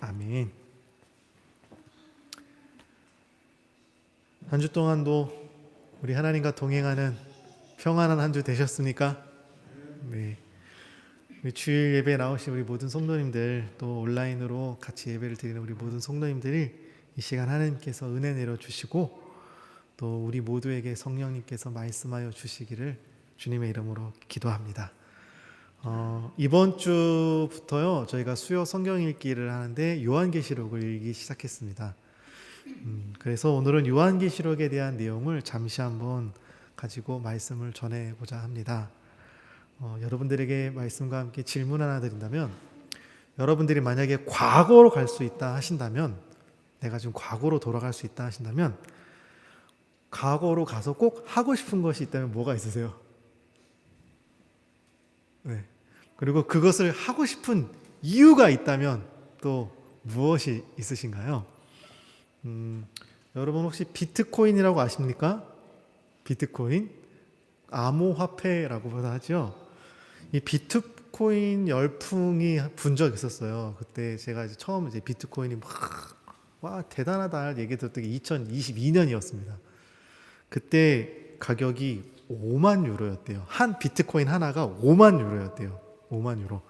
아멘. 한 주 동안도 우리 하나님과 동행하는 평안한 한 주 되셨습니까? 네. 우리 주일 예배에 나오신 우리 모든 성도님들, 또 온라인으로 같이 예배를 드리는 우리 모든 성도님들이 이 시간 하나님께서 은혜 내려주시고 또 우리 모두에게 성령님께서 말씀하여 주시기를 주님의 이름으로 기도합니다. 이번 주부터요, 저희가 수요 성경 읽기를 하는데 요한계시록을 읽기 시작했습니다. 그래서 오늘은 요한계시록에 대한 내용을 잠시 한번 가지고 말씀을 전해보자 합니다. 여러분들에게 말씀과 함께 질문 하나 드린다면, 여러분들이 만약에 과거로 갈 수 있다 하신다면, 내가 지금 과거로 돌아갈 수 있다 하신다면, 과거로 가서 꼭 하고 싶은 것이 있다면 뭐가 있으세요? 네. 그리고 그것을 하고 싶은 이유가 있다면 또 무엇이 있으신가요? 여러분 혹시 비트코인이라고 아십니까? 비트코인? 암호화폐라고 하죠. 이 비트코인 열풍이 분 적이 있었어요. 그때 제가 처음 비트코인이 와 대단하다 얘기 들었던 게 2022년이었습니다. 그때 가격이 5만 유로였대요. 한 비트코인 하나가 5만 유로였대요. 5만 유로.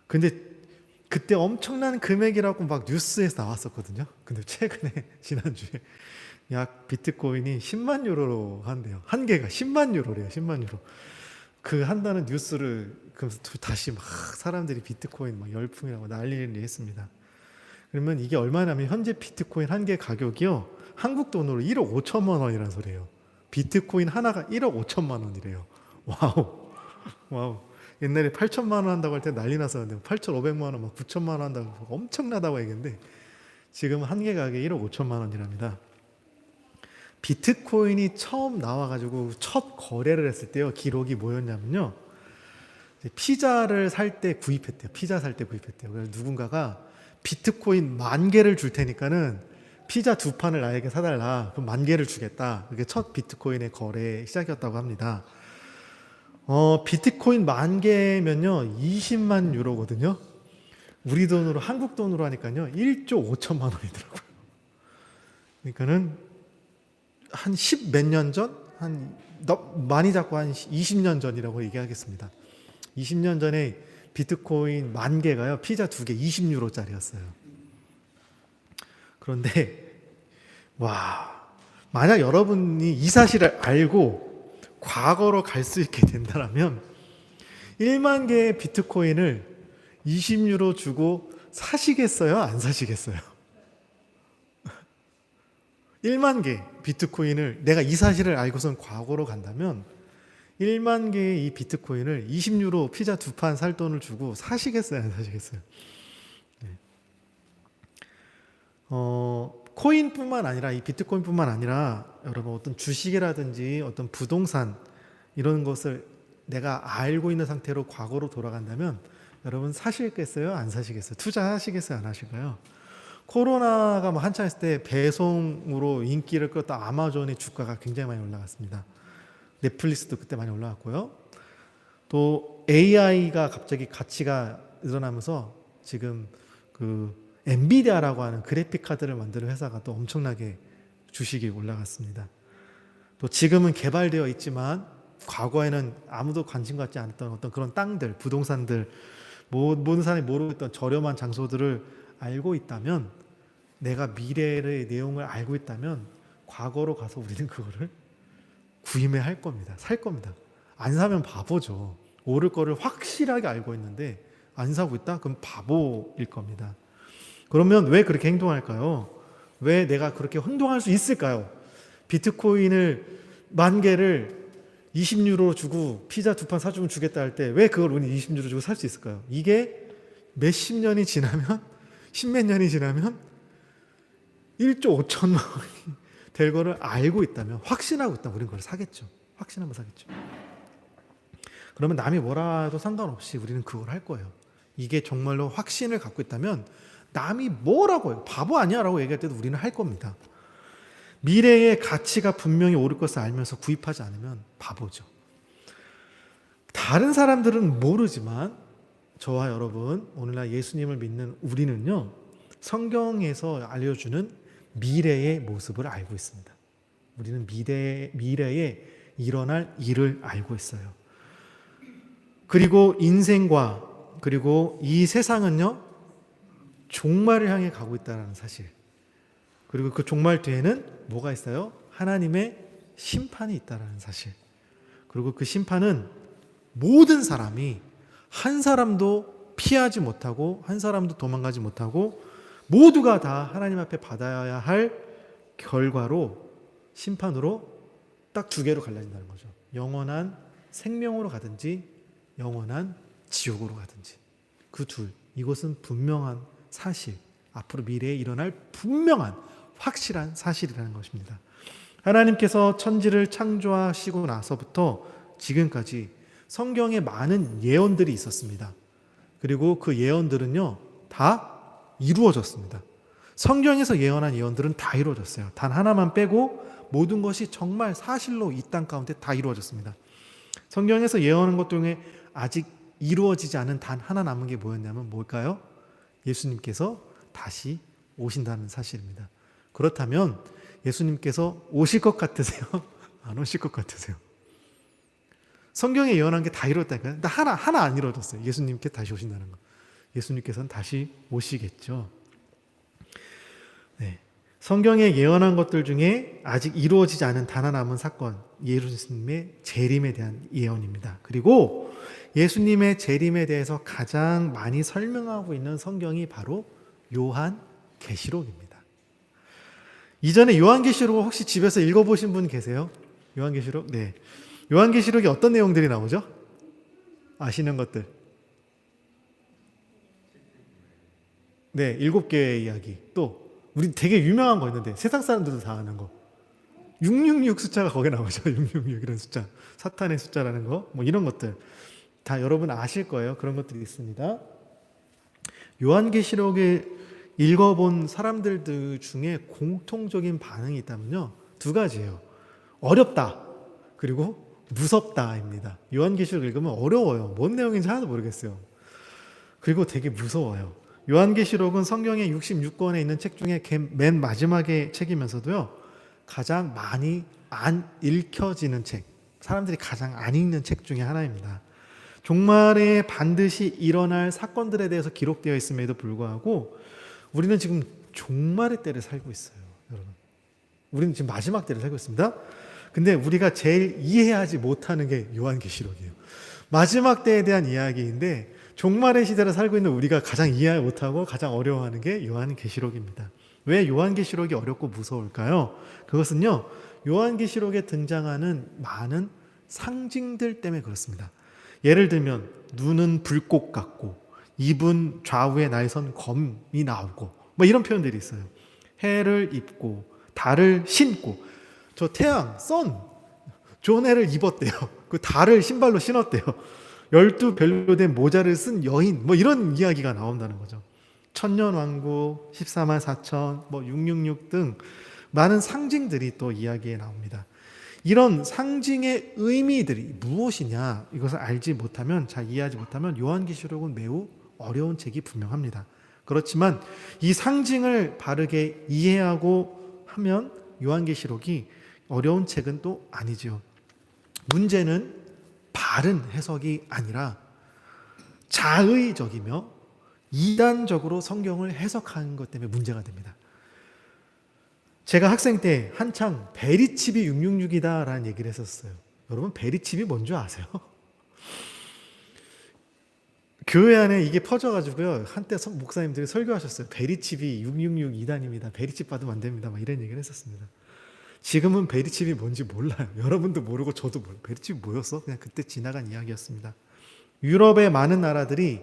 근데 그때 엄청난 금액이라고 막 뉴스에서 나왔었거든요. 근데 최근에 지난주에 약 비트코인이 10만 유로로 한대요. 한 개가 10만 유로래요. 10만 유로. 그 한다는 뉴스를 그래서 다시 막 사람들이 비트코인 막 열풍이라고 난리를 했습니다. 그러면 이게 얼마냐면 현재 비트코인 한 개 가격이요, 한국 돈으로 1억 5천만 원이라는 소리예요. 비트코인 하나가 1억 5천만 원이래요. 와우. 와우. 옛날에 8천만 원 한다고 할 때 난리 났었는데 8,500만 원, 막 9천만 원 한다고 엄청나다고 얘기했는데 지금 한 개 가격이 1억 5천만 원이랍니다. 비트코인이 처음 나와가지고 첫 거래를 했을 때요, 기록이 뭐였냐면요, 피자를 살 때 구입했대요. 피자 살 때 구입했대요. 그래서 누군가가 비트코인 10,000개를 줄 테니까는 피자 2판을 나에게 사달라. 그럼 10,000개를 주겠다. 그게 첫 비트코인의 거래 시작이었다고 합니다. 비트코인 10,000개면요 20만 유로거든요. 우리 돈으로, 한국 돈으로 하니까요 1조 5천만 원이더라고요. 그러니까는 한 10 몇 년 전, 많이 잡고 한 20년 전이라고 얘기하겠습니다. 20년 전에 비트코인 10,000개가요 피자 2개 20유로짜리였어요. 그런데 만약 여러분이 이 사실을 알고 과거로 갈 수 있게 된다면 1만 개의 비트코인을 20유로 주고 사시겠어요? 안 사시겠어요? 1만 개 비트코인을, 내가 이 사실을 알고선 과거로 간다면 1만 개의 이 비트코인을 20유로 피자 2판 살 돈을 주고 사시겠어요? 안 사시겠어요? 네. 코인뿐만 아니라, 이 비트코인뿐만 아니라 여러분 어떤 주식이라든지 어떤 부동산 이런 것을 내가 알고 있는 상태로 과거로 돌아간다면 여러분 사시겠어요? 안 사시겠어요? 투자하시겠어요? 안 하실까요? 코로나가 한창 했을 때 배송으로 인기를 끌었던 아마존의 주가가 굉장히 많이 올라갔습니다. 넷플릭스도 그때 많이 올라갔고요. 또 AI가 갑자기 가치가 늘어나면서 지금 그 엔비디아라고 하는 그래픽 카드를 만드는 회사가 또 엄청나게 주식이 올라갔습니다. 또 지금은 개발되어 있지만 과거에는 아무도 관심 갖지 않았던 어떤 그런 땅들, 부동산들, 모든 사람이 모르고 있던 저렴한 장소들을 알고 있다면, 내가 미래의 내용을 알고 있다면 과거로 가서 우리는 그거를 구매할 겁니다. 살 겁니다. 안 사면 바보죠. 오를 거를 확실하게 알고 있는데 안 사고 있다? 그럼 바보일 겁니다. 그러면 왜 그렇게 행동할까요? 왜 내가 그렇게 행동할 수 있을까요? 비트코인을 10,000개를 20유로 주고 피자 2판 사주면 주겠다 할 때 왜 그걸 우리 20유로 주고 살 수 있을까요? 이게 몇십 년이 지나면, 십몇 년이 지나면 1조 5천만 원이 될 거를 알고 있다면, 확신하고 있다면 우리는 그걸 사겠죠. 확신하면 사겠죠. 그러면 남이 뭐라도 상관없이 우리는 그걸 할 거예요. 이게 정말로 확신을 갖고 있다면 남이 뭐라고 해요, 바보 아니야 라고 얘기할 때도 우리는 할 겁니다. 미래의 가치가 분명히 오를 것을 알면서 구입하지 않으면 바보죠. 다른 사람들은 모르지만 저와 여러분, 오늘날 예수님을 믿는 우리는요, 성경에서 알려주는 미래의 모습을 알고 있습니다. 우리는 미래에 일어날 일을 알고 있어요. 그리고 인생과 그리고 이 세상은요, 종말을 향해 가고 있다는 사실. 그리고 그 종말 뒤에는 뭐가 있어요? 하나님의 심판이 있다는 사실. 그리고 그 심판은 모든 사람이 한 사람도 피하지 못하고 한 사람도 도망가지 못하고 모두가 다 하나님 앞에 받아야 할 결과로, 심판으로 딱 두 개로 갈라진다는 거죠. 영원한 생명으로 가든지 영원한 지옥으로 가든지. 그 둘, 이것은 분명한 사실, 앞으로 미래에 일어날 분명한 확실한 사실이라는 것입니다. 하나님께서 천지를 창조하시고 나서부터 지금까지 성경에 많은 예언들이 있었습니다. 그리고 그 예언들은요, 다 이루어졌습니다. 성경에서 예언한 예언들은 다 이루어졌어요. 단 하나만 빼고 모든 것이 정말 사실로 이 땅 가운데 다 이루어졌습니다. 성경에서 예언한 것 중에 아직 이루어지지 않은 단 하나 남은 게 뭐였냐면 뭘까요? 예수님께서 다시 오신다는 사실입니다. 그렇다면 예수님께서 오실 것 같으세요? 안 오실 것 같으세요? 성경에 예언한 게 다 이루어졌다니까요. 근데 하나 안 이루어졌어요. 예수님께 다시 오신다는 거. 예수님께서는 다시 오시겠죠. 네. 성경에 예언한 것들 중에 아직 이루어지지 않은 단 하나 남은 사건, 예수님의 재림에 대한 예언입니다. 그리고 예수님의 재림에 대해서 가장 많이 설명하고 있는 성경이 바로 요한계시록입니다. 이전에 요한계시록 혹시 집에서 읽어보신 분 계세요? 요한계시록? 네. 요한계시록에 어떤 내용들이 나오죠? 아시는 것들. 네, 7개의 이야기. 또 우리 되게 유명한 거 있는데 세상 사람들도 다 아는 거. 666 숫자가 거기에 나오죠. 666이라는 숫자. 사탄의 숫자라는 거. 뭐 이런 것들. 다 여러분 아실 거예요. 그런 것들이 있습니다. 요한계시록에 읽어본 사람들 중에 공통적인 반응이 있다면요, 두 가지예요. 어렵다, 그리고 무섭다입니다. 요한계시록 읽으면 어려워요. 뭔 내용인지 하나도 모르겠어요. 그리고 되게 무서워요. 요한계시록은 성경의 66권에 있는 책 중에 맨 마지막의 책이면서도요, 가장 많이 안 읽혀지는 책, 사람들이 가장 안 읽는 책 중에 하나입니다. 종말에 반드시 일어날 사건들에 대해서 기록되어 있음에도 불구하고 우리는 지금 종말의 때를 살고 있어요, 여러분. 우리는 지금 마지막 때를 살고 있습니다. 근데 우리가 제일 이해하지 못하는 게 요한계시록이에요. 마지막 때에 대한 이야기인데 종말의 시대를 살고 있는 우리가 가장 이해 못하고 가장 어려워하는 게 요한계시록입니다. 왜 요한계시록이 어렵고 무서울까요? 그것은요, 요한계시록에 등장하는 많은 상징들 때문에 그렇습니다. 예를 들면 눈은 불꽃 같고 입은 좌우에 날선 검이 나오고 뭐 이런 표현들이 있어요. 해를 입고 달을 신고, 저 태양, 선, 좋은 해를 입었대요. 그 달을 신발로 신었대요. 12별로 된 모자를 쓴 여인, 뭐 이런 이야기가 나온다는 거죠. 천년왕국, 14만 4천, 뭐 666 등 많은 상징들이 또 이야기에 나옵니다. 이런 상징의 의미들이 무엇이냐, 이것을 알지 못하면, 잘 이해하지 못하면 요한계시록은 매우 어려운 책이 분명합니다. 그렇지만 이 상징을 바르게 이해하고 하면 요한계시록이 어려운 책은 또 아니죠. 문제는 바른 해석이 아니라 자의적이며 이단적으로 성경을 해석하는 것 때문에 문제가 됩니다. 제가 학생 때 한창 베리칩이 666이다라는 얘기를 했었어요. 여러분, 베리칩이 뭔지 아세요? 교회 안에 이게 퍼져가지고요, 한때 목사님들이 설교하셨어요. 베리칩이 666 2단입니다. 베리칩 받으면 안 됩니다. 막 이런 얘기를 했었습니다. 지금은 베리칩이 뭔지 몰라요. 여러분도 모르고 저도 몰라요. 베리칩이 뭐였어? 그냥 그때 지나간 이야기였습니다. 유럽의 많은 나라들이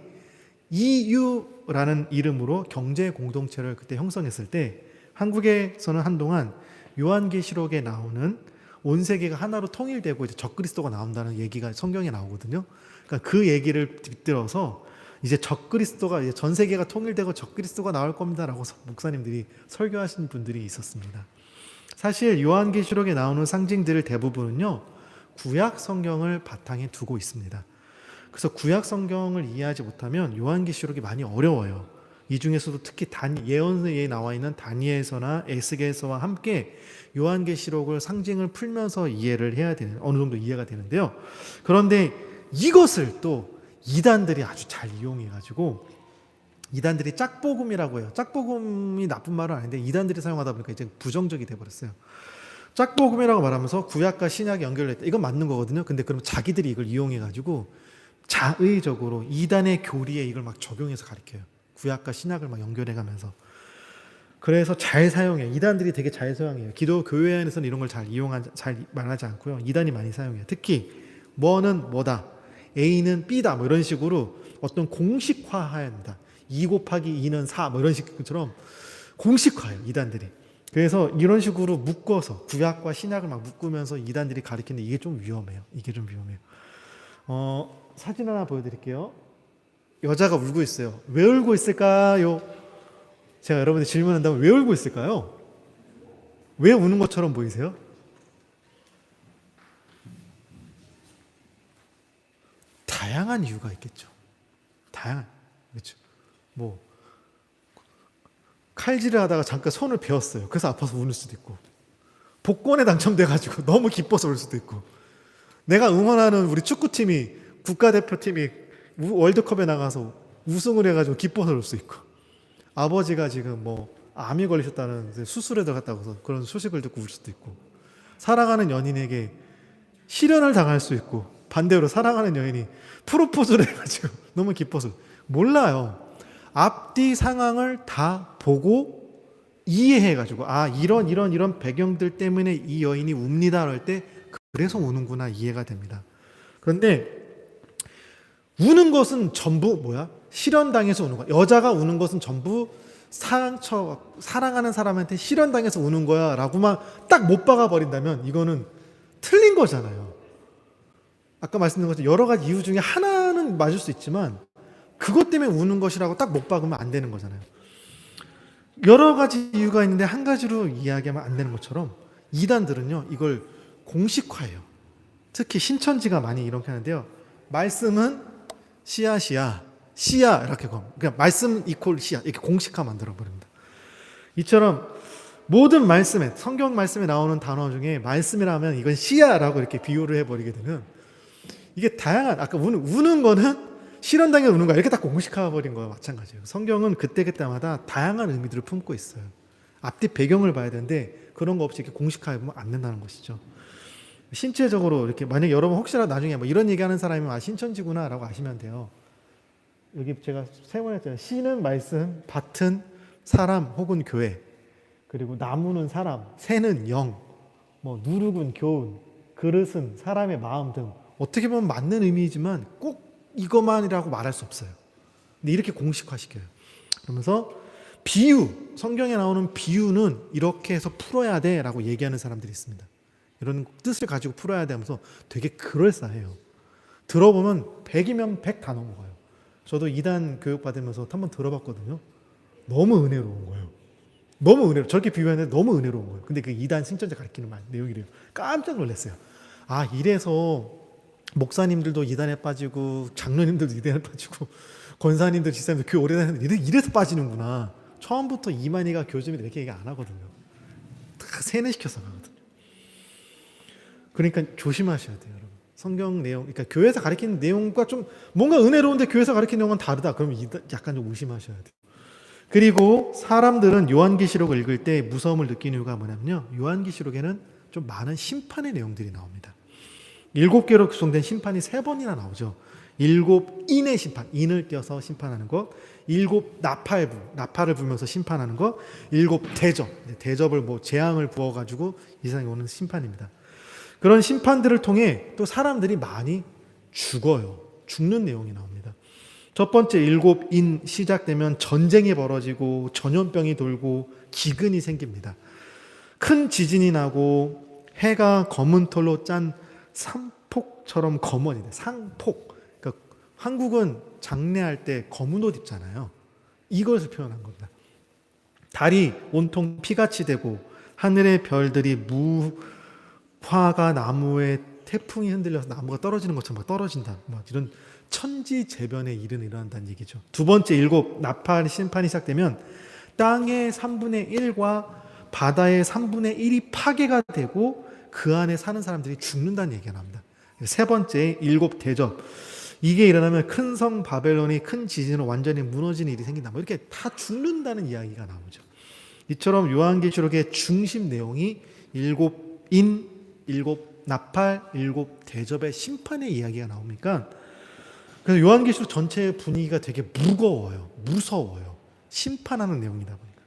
EU라는 이름으로 경제 공동체를 그때 형성했을 때 한국에서는 한동안 요한계시록에 나오는 온 세계가 하나로 통일되고 이제 적그리스도가 나온다는 얘기가 성경에 나오거든요. 그러니까 그 얘기를 빗들어서 이제 적그리스도가, 이제 전 세계가 통일되고 적그리스도가 나올 겁니다라고 목사님들이 설교하신 분들이 있었습니다. 사실 요한계시록에 나오는 상징들을 대부분은요, 구약 성경을 바탕에 두고 있습니다. 그래서 구약 성경을 이해하지 못하면 요한계시록이 많이 어려워요. 이 중에서도 특히 예언서에 나와 있는 다니엘서나 에스겔서와 함께 요한계시록을 상징을 풀면서 이해를 해야 되는, 어느 정도 이해가 되는데요. 그런데 이것을 또 이단들이 아주 잘 이용해가지고, 이단들이 짝복음이라고 해요. 짝복음이 나쁜 말은 아닌데 이단들이 사용하다 보니까 이제 부정적이 돼버렸어요. 짝복음이라고 말하면서 구약과 신약이 연결됐다. 이건 맞는 거거든요. 근데 그럼 자기들이 이걸 이용해가지고 자의적으로 이단의 교리에 이걸 막 적용해서 가르쳐요. 구약과 신약을 막 연결해가면서. 그래서 잘 사용해요. 이단들이 되게 잘 사용해요. 기도 교회 안에서는 이런 걸 잘 말하지 않고요. 이단이 많이 사용해요. 특히 뭐는 뭐다, A는 B다, 뭐 이런 식으로 어떤 공식화합니다. 2 곱하기 2는 4, 뭐 이런 식처럼 공식화해요, 이단들이. 그래서 이런 식으로 묶어서 구약과 신약을 막 묶으면서 이단들이 가르치는데 이게 좀 위험해요. 이게 좀 위험해요. 사진 하나 보여드릴게요. 여자가 울고 있어요. 왜 울고 있을까요? 제가 여러분들 질문한다면 왜 울고 있을까요? 왜 우는 것처럼 보이세요? 다양한 이유가 있겠죠. 그렇죠. 뭐 칼질을 하다가 잠깐 손을 베었어요. 그래서 아파서 우는 수도 있고, 복권에 당첨돼가지고 너무 기뻐서 울 수도 있고, 내가 응원하는 우리 축구팀이, 국가대표팀이 월드컵에 나가서 우승을 해가지고 기뻐서 울 수 있고, 아버지가 지금 뭐 암이 걸리셨다는 수술에 들어갔다고 해서 그런 소식을 듣고 울 수도 있고, 사랑하는 연인에게 실연을 당할 수 있고, 반대로 사랑하는 여인이 프로포즈를 해가지고 너무 기뻐서, 몰라요. 앞뒤 상황을 다 보고 이해해가지고, 아, 이런 배경들 때문에 이 여인이 웁니다 할 때 그래서 우는구나, 이해가 됩니다. 그런데 우는 것은 전부 실현당해서 우는 거야. 여자가 우는 것은 전부 사랑하는 사람한테 실현당해서 우는 거야 라고만 딱 못 박아 버린다면 이거는 틀린 거잖아요. 아까 말씀드린 것처럼 여러 가지 이유 중에 하나는 맞을 수 있지만 그것 때문에 우는 것이라고 딱 못 박으면 안 되는 거잖아요. 여러 가지 이유가 있는데 한 가지로 이야기하면 안 되는 것처럼 이단들은요, 이걸 공식화해요. 특히 신천지가 많이 이렇게 하는데요. 말씀은 씨앗이야, 씨야, 이렇게 그냥 말씀 이퀄 씨앗, 이렇게 공식화 만들어 버립니다. 이처럼 모든 말씀에, 성경 말씀에 나오는 단어 중에 말씀이라면 이건 씨야라고 이렇게 비유를 해버리게 되면 이게 다양한, 아까 우는 거는 실현당해 우는 거야, 이렇게 딱 공식화해 버린 거와 마찬가지예요. 성경은 그때그때마다 다양한 의미들을 품고 있어요. 앞뒤 배경을 봐야 되는데 그런 거 없이 이렇게 공식화해 보면 안 된다는 것이죠. 신체적으로 이렇게, 만약 여러분 혹시라도 나중에 뭐 이런 얘기하는 사람이면 신천지구나 라고 아시면 돼요. 여기 제가 세번했잖아요. 씨는 말씀, 밭은 사람 혹은 교회, 그리고 나무는 사람, 새는 영, 뭐 누룩은 교훈, 그릇은 사람의 마음 등, 어떻게 보면 맞는 의미이지만 꼭 이것만이라고 말할 수 없어요. 근데 이렇게 공식화시켜요. 그러면서 비유, 성경에 나오는 비유는 이렇게 해서 풀어야 돼 라고 얘기하는 사람들이 있습니다. 이런 뜻을 가지고 풀어야 돼 하면서 되게 그럴싸해요. 들어보면 100이면 100 다 넘어가요. 저도 2단 교육 받으면서 한번 들어봤거든요. 너무 은혜로운 거예요. 너무 은혜로워. 저렇게 비유하는데 너무 은혜로운 거예요. 근데 그 2단 신천지 가르치는 내용이래요. 깜짝 놀랐어요. 아, 이래서 목사님들도 2단에 빠지고 장로님들도 2단에 빠지고 권사님들, 지사님들 교회 오래 다니는데 이래서 빠지는구나. 처음부터 이만희가 교수님이 이렇게 얘기 안 하거든요. 다 세뇌시켜서 가거든요. 그러니까 조심하셔야 돼요, 여러분. 성경 내용, 그러니까 교회에서 가르치는 내용과 좀 뭔가 은혜로운데 교회에서 가르치는 내용은 다르다. 그러면 약간 좀 의심하셔야 돼요. 그리고 사람들은 요한계시록을 읽을 때 무서움을 느끼는 이유가 뭐냐면요, 요한계시록에는 좀 많은 심판의 내용들이 나옵니다. 7개로 구성된 심판이 3번이나 나오죠. 7인의 심판, 인을 띄어서 심판하는 것, 7 나팔을 불면서 심판하는 것, 7 대접, 대접을 뭐 재앙을 부어가지고 이 세상에 오는 심판입니다. 그런 심판들을 통해 또 사람들이 많이 죽는 내용이 나옵니다. 첫 번째 7인 시작되면 전쟁이 벌어지고 전염병이 돌고 기근이 생깁니다. 큰 지진이 나고 해가 검은 털로 짠 상폭처럼 검은이 돼. 상폭. 그러니까 한국은 장례할 때 검은 옷 입잖아요. 이것을 표현한 겁니다. 달이 온통 피같이 되고 하늘의 별들이 화가 나무에 태풍이 흔들려서 나무가 떨어지는 것처럼 막 떨어진다. 막 이런 천지재변의 일은 일어난다는 얘기죠. 두 번째 일곱 나팔 심판이 시작되면 땅의 3분의 1과 바다의 3분의 1이 파괴가 되고 그 안에 사는 사람들이 죽는다는 얘기가 나옵니다. 세 번째 일곱 대접, 이게 일어나면 큰 성 바벨론이 큰 지진으로 완전히 무너지는 일이 생긴다. 뭐 이렇게 다 죽는다는 이야기가 나오죠. 이처럼 요한계시록의 중심 내용이 일곱 인, 일곱 나팔, 일곱 대접의 심판의 이야기가 나오니까, 그래서 요한계시록 전체의 분위기가 되게 무거워요. 무서워요. 심판하는 내용이다 보니까.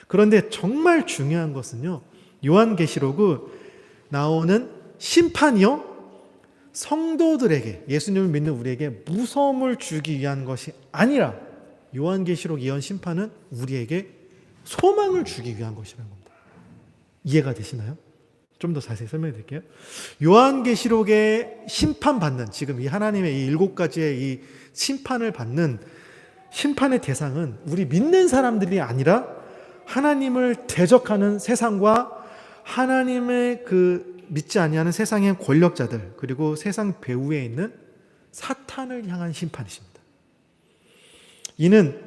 그런데 정말 중요한 것은요, 요한계시록은 나오는 심판이요, 성도들에게, 예수님을 믿는 우리에게 무서움을 주기 위한 것이 아니라, 요한계시록 예언 심판은 우리에게 소망을 주기 위한 것이라는 겁니다. 이해가 되시나요? 좀 더 자세히 설명해 드릴게요. 요한계시록에 심판받는, 지금 이 하나님의 이 7가지의 이 심판을 받는 심판의 대상은 우리 믿는 사람들이 아니라 하나님을 대적하는 세상과 하나님의 그 믿지 아니하는 세상의 권력자들, 그리고 세상 배후에 있는 사탄을 향한 심판이십니다. 이는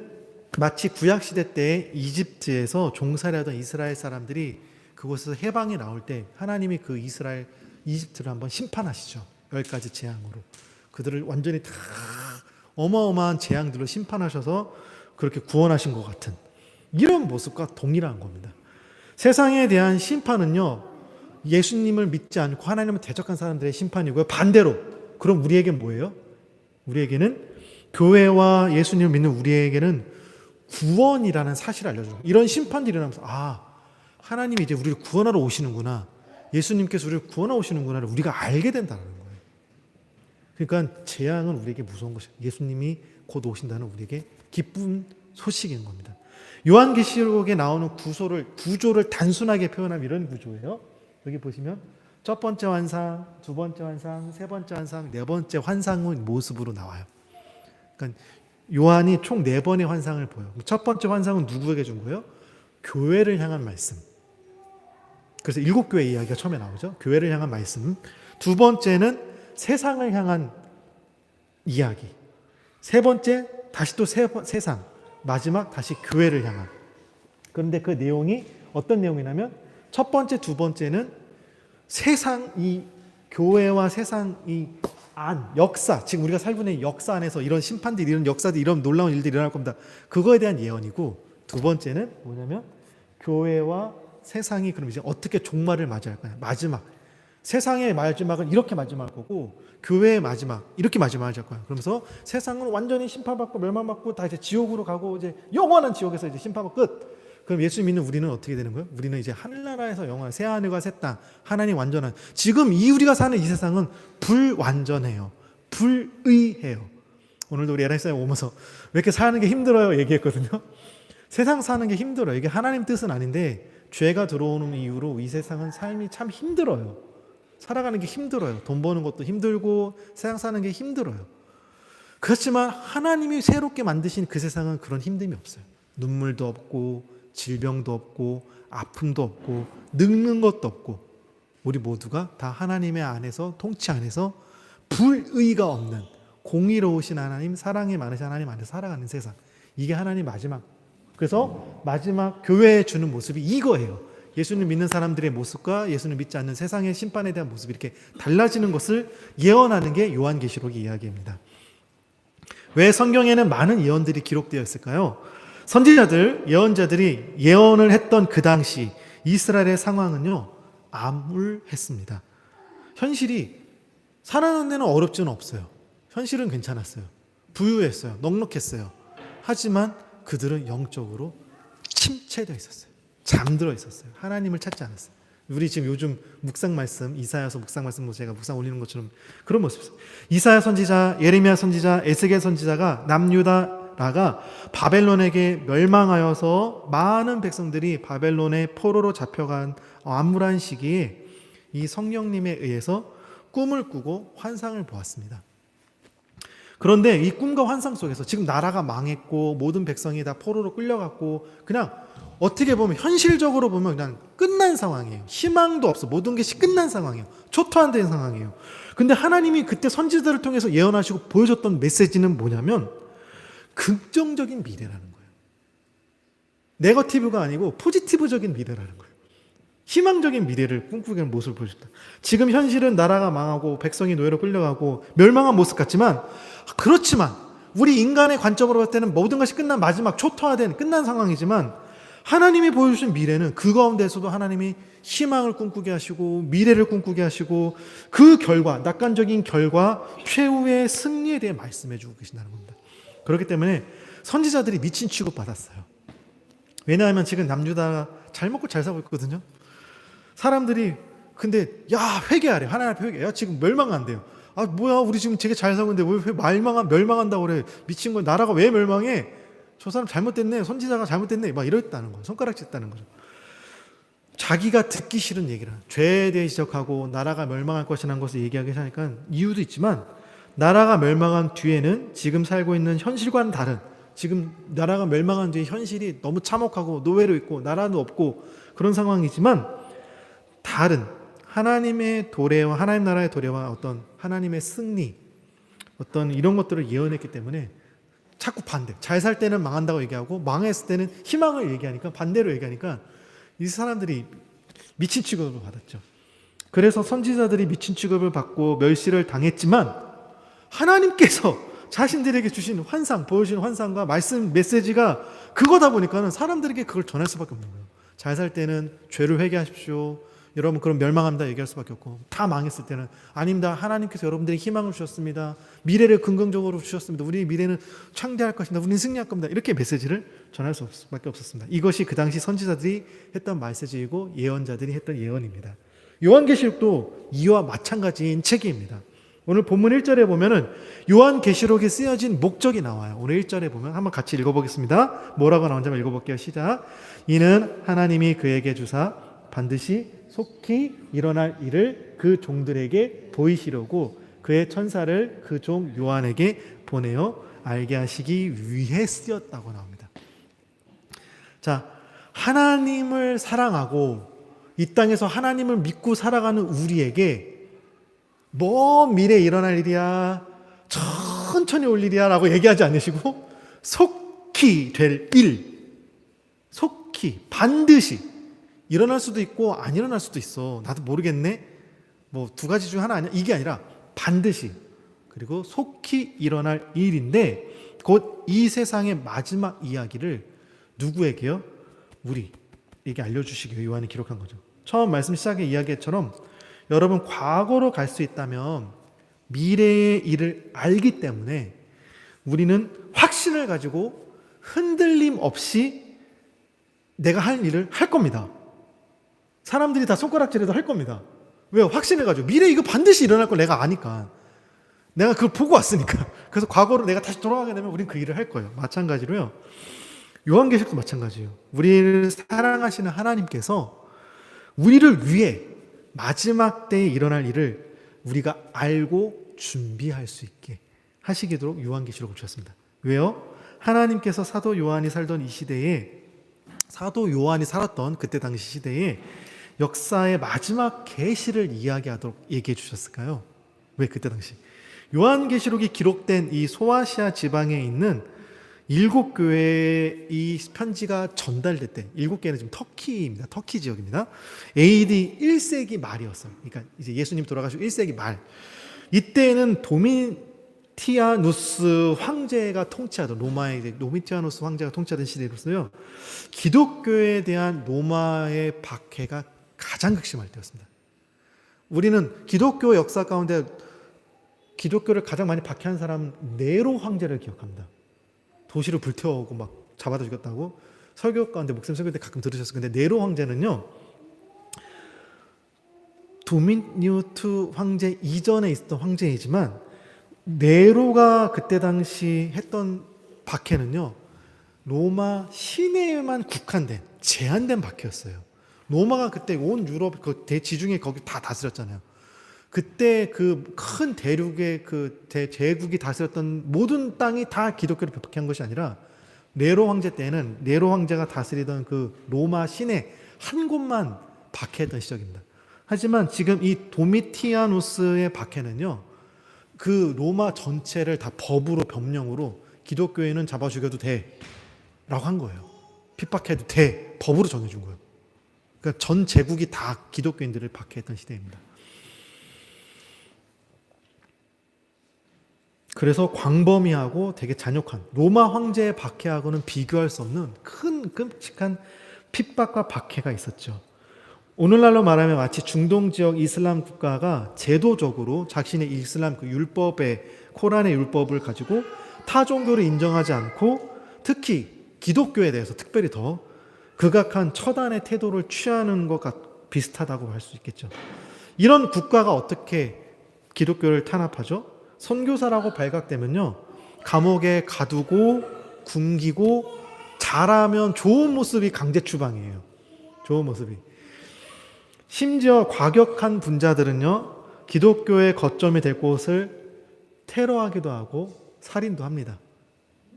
마치 구약시대 때 이집트에서 종살이 하던 이스라엘 사람들이 그곳에서 해방이 나올 때 하나님이 그 이집트를 한번 심판하시죠. 10가지 재앙으로. 그들을 완전히 다 어마어마한 재앙들로 심판하셔서 그렇게 구원하신 것 같은 이런 모습과 동일한 겁니다. 세상에 대한 심판은요, 예수님을 믿지 않고 하나님을 대적한 사람들의 심판이고요. 반대로, 그럼 우리에게 뭐예요? 우리에게는, 교회와 예수님을 믿는 우리에게는 구원이라는 사실을 알려주고, 이런 심판들이 일어나면서 하나님이 이제 우리를 구원하러 오시는구나, 예수님께서 우리를 구원하러 오시는구나를 우리가 알게 된다는 거예요. 그러니까 재앙은 우리에게 무서운 것이에요. 예수님이 곧 오신다는 우리에게 기쁜 소식인 겁니다. 요한계시록에 나오는 구조를 단순하게 표현하면 이런 구조예요. 여기 보시면 첫 번째 환상, 두 번째 환상, 세 번째 환상, 네 번째 환상의 모습으로 나와요. 그러니까 요한이 총 4번의 환상을 보여요. 첫 번째 환상은 누구에게 준 거예요? 교회를 향한 말씀. 그래서 7교회 이야기가 처음에 나오죠. 교회를 향한 말씀. 두 번째는 세상을 향한 이야기. 세 번째 다시 또 세상. 마지막 다시 교회를 향한. 그런데 그 내용이 어떤 내용이냐면, 첫 번째, 두 번째는 세상, 이 교회와 세상 이 안, 역사, 지금 우리가 살고 있는 역사 안에서 이런 심판들이, 이런 역사들이, 이런 놀라운 일들이 일어날 겁니다. 그거에 대한 예언이고, 두 번째는 뭐냐면 교회와 세상이 그럼 이제 어떻게 종말을 맞이할 거냐. 마지막. 세상의 마지막은 이렇게 마지막일 거고, 교회의 마지막 이렇게 마지막일 거야. 그러면서 세상은 완전히 심판받고 멸망받고 다 이제 지옥으로 가고, 이제 영원한 지옥에서 이제 심판받고 끝. 그럼 예수 믿는 우리는 어떻게 되는 거예요? 우리는 이제 하늘나라에서 영원한 새 하늘과 새 땅, 하나님 완전한, 지금 우리가 사는 이 세상은 불완전해요. 불의해요. 오늘도 우리 에라이사에 오면서 왜 이렇게 사는 게 힘들어요 얘기했거든요. 세상 사는 게 힘들어요. 이게 하나님 뜻은 아닌데 죄가 들어오는 이유로 이 세상은 삶이 참 힘들어요. 살아가는 게 힘들어요. 돈 버는 것도 힘들고 세상 사는 게 힘들어요. 그렇지만 하나님이 새롭게 만드신 그 세상은 그런 힘듦이 없어요. 눈물도 없고 질병도 없고 아픔도 없고 늙는 것도 없고, 우리 모두가 다 하나님의 안에서, 통치 안에서 불의가 없는 공의로우신 하나님, 사랑이 많으신 하나님 안에서 살아가는 세상. 이게 하나님 마지막. 그래서 마지막 교회에 주는 모습이 이거예요. 예수님 믿는 사람들의 모습과 예수님 믿지 않는 세상의 심판에 대한 모습이 이렇게 달라지는 것을 예언하는 게 요한계시록의 이야기입니다. 왜 성경에는 많은 예언들이 기록되어 있을까요? 선지자들, 예언자들이 예언을 했던 그 당시 이스라엘의 상황은요, 암울했습니다. 현실이, 살아가는 데는 어렵지는 없어요. 현실은 괜찮았어요. 부유했어요. 넉넉했어요. 하지만 그들은 영적으로 침체되어 있었어요. 잠들어 있었어요. 하나님을 찾지 않았어요. 우리 지금 요즘 묵상 말씀, 이사야서 묵상 말씀, 제가 묵상 올리는 것처럼 그런 모습이었어요. 이사야 선지자, 예레미야 선지자, 에스겔 선지자가 남유다라가 바벨론에게 멸망하여서 많은 백성들이 바벨론의 포로로 잡혀간 암울한 시기에 이 성령님에 의해서 꿈을 꾸고 환상을 보았습니다. 그런데 이 꿈과 환상 속에서 지금 나라가 망했고 모든 백성이 다 포로로 끌려갔고, 그냥 어떻게 보면 현실적으로 보면 그냥 끝난 상황이에요. 희망도 없어. 모든 것이 끝난 상황이에요. 초토화된 상황이에요. 근데 하나님이 그때 선지자들을 통해서 예언하시고 보여줬던 메시지는 뭐냐면 긍정적인 미래라는 거예요. 네거티브가 아니고 포지티브적인 미래라는 거예요. 희망적인 미래를 꿈꾸는 모습을 보여줬다. 지금 현실은 나라가 망하고 백성이 노예로 끌려가고 멸망한 모습 같지만, 그렇지만 우리 인간의 관점으로 봤을 때는 모든 것이 끝난 마지막 초토화된 끝난 상황이지만, 하나님이 보여주신 미래는 그 가운데서도 하나님이 희망을 꿈꾸게 하시고 미래를 꿈꾸게 하시고 그 결과, 낙관적인 결과 최후의 승리에 대해 말씀해 주고 계신다는 겁니다. 그렇기 때문에 선지자들이 미친 취급 받았어요. 왜냐하면 지금 남유다가 잘 먹고 잘 살고 있거든요. 사람들이 근데 야 회개하래. 하나님 앞에 회개. 야 지금 멸망한대요. 아 뭐야 우리 지금 되게 잘 살고 있는데 왜 멸망한다고 그래. 미친 거야. 나라가 왜 멸망해. 저 사람 잘못됐네. 선지자가 잘못됐네. 막 이랬다는 거예요. 손가락질했다는 거죠. 자기가 듣기 싫은 얘기를, 죄에 대해 지적하고 나라가 멸망할 것이라는 것을 얘기하기 하니까 이유도 있지만, 나라가 멸망한 뒤에는 지금 살고 있는 현실과는 다른, 지금 나라가 멸망한 뒤에 현실이 너무 참혹하고 노예로 있고 나라도 없고 그런 상황이지만, 다른 하나님의 도래와 하나님 나라의 도래와 어떤 하나님의 승리, 어떤 이런 것들을 예언했기 때문에 자꾸 반대. 잘 살 때는 망한다고 얘기하고 망했을 때는 희망을 얘기하니까, 반대로 얘기하니까 이 사람들이 미친 취급을 받았죠. 그래서 선지자들이 미친 취급을 받고 멸시를 당했지만, 하나님께서 자신들에게 주신 환상, 보여주신 환상과 말씀 메시지가 그거다 보니까는 사람들에게 그걸 전할 수밖에 없는 거예요. 잘 살 때는 죄를 회개하십시오. 여러분 그럼 멸망합니다 얘기할 수밖에 없고, 다 망했을 때는 아닙니다. 하나님께서 여러분들에게 희망을 주셨습니다. 미래를 긍정적으로 주셨습니다. 우리 미래는 창대할 것입니다. 우리는 승리할 겁니다. 이렇게 메시지를 전할 수밖에 없었습니다. 이것이 그 당시 선지자들이 했던 메시지이고 예언자들이 했던 예언입니다. 요한계시록도 이와 마찬가지인 책입니다. 오늘 본문 1절에 보면은 요한계시록에 쓰여진 목적이 나와요. 오늘 1절에 보면 한번 같이 읽어보겠습니다. 뭐라고 나온지 한번 읽어볼게요. 시작. 이는 하나님이 그에게 주사 반드시 속히 일어날 일을 그 종들에게 보이시려고 그의 천사를 그 종 요한에게 보내어 알게 하시기 위해 쓰였다고 나옵니다. 자, 하나님을 사랑하고 이 땅에서 하나님을 믿고 살아가는 우리에게 먼 미래에 일어날 일이야, 천천히 올 일이야 라고 얘기하지 않으시고 속히 될 일, 속히 반드시 일어날 수도 있고 안 일어날 수도 있어. 나도 모르겠네. 뭐 두 가지 중 하나 아니야. 이게 아니라 반드시, 그리고 속히 일어날 일인데, 곧 이 세상의 마지막 이야기를 누구에게요? 우리에게 알려주시기 요한이 기록한 거죠. 처음 말씀 시작의 이야기처럼 여러분 과거로 갈 수 있다면 미래의 일을 알기 때문에 우리는 확신을 가지고 흔들림 없이 내가 할 일을 할 겁니다. 사람들이 다 손가락질해도 할 겁니다. 왜요? 확신해가지고 미래 이거 반드시 일어날 걸 내가 아니까, 내가 그걸 보고 왔으니까. 그래서 과거로 내가 다시 돌아가게 되면 우린 그 일을 할 거예요. 마찬가지로요, 요한계시록도 마찬가지예요. 우리를 사랑하시는 하나님께서 우리를 위해 마지막 때에 일어날 일을 우리가 알고 준비할 수 있게 하시도록 요한계시록을 주셨습니다. 왜요? 하나님께서 사도 요한이 살던 이 시대에, 사도 요한이 살았던 그때 당시 시대에 역사의 마지막 계시를 이야기하도록 얘기해 주셨을까요? 왜 그때 당시? 요한계시록이 기록된 이 소아시아 지방에 있는 7교회의 이 편지가 전달될 때, 7개는 지금 터키입니다. 터키 지역입니다. AD 1세기 말이었어요. 그러니까 이제 예수님 돌아가시고 1세기 말. 이때는 도미티아누스 황제가 통치하던, 로마의 이제 도미티아누스 황제가 통치하던 시대로서요, 기독교에 대한 로마의 박해가 가장 극심할 때였습니다. 우리는 기독교 역사 가운데 기독교를 가장 많이 박해한 사람 네로 황제를 기억합니다. 도시를 불태워오고 막 잡아다 죽였다고 설교 가운데, 목사님 설교 때 가끔 들으셨어요. 근데 네로 황제는요, 도미니우트 황제 이전에 있었던 황제이지만 네로가 그때 당시 했던 박해는요, 로마 시내에만 국한된, 제한된 박해였어요. 로마가 그때 온 유럽 그 대지중해 거기 다 다스렸잖아요. 그때 그 큰 대륙의 그 제국이 다스렸던 모든 땅이 다 기독교를 박해한 것이 아니라, 네로 황제 때는 네로 황제가 다스리던 그 로마 시내 한 곳만 박해했던 시절입니다. 하지만 지금 이 도미티아누스의 박해는요, 그 로마 전체를 다 법으로 법령으로 기독교인은 잡아 죽여도 돼 라고 한 거예요. 핍박해도 돼, 법으로 정해준 거예요. 그러니까 전 제국이 다 기독교인들을 박해했던 시대입니다. 그래서 광범위하고 되게 잔혹한, 로마 황제의 박해하고는 비교할 수 없는 큰 끔찍한 핍박과 박해가 있었죠. 오늘날로 말하면 마치 중동 지역 이슬람 국가가 제도적으로 자신의 이슬람 그 율법의, 코란의 율법을 가지고 타 종교를 인정하지 않고 특히 기독교에 대해서 특별히 더 극악한 처단의 태도를 취하는 것과 비슷하다고 할 수 있겠죠. 이런 국가가 어떻게 기독교를 탄압하죠? 선교사라고 발각되면요, 감옥에 가두고 굶기고 잘하면 좋은 모습이 강제 추방이에요. 좋은 모습이. 심지어 과격한 분자들은요, 기독교의 거점이 될 곳을 테러하기도 하고 살인도 합니다.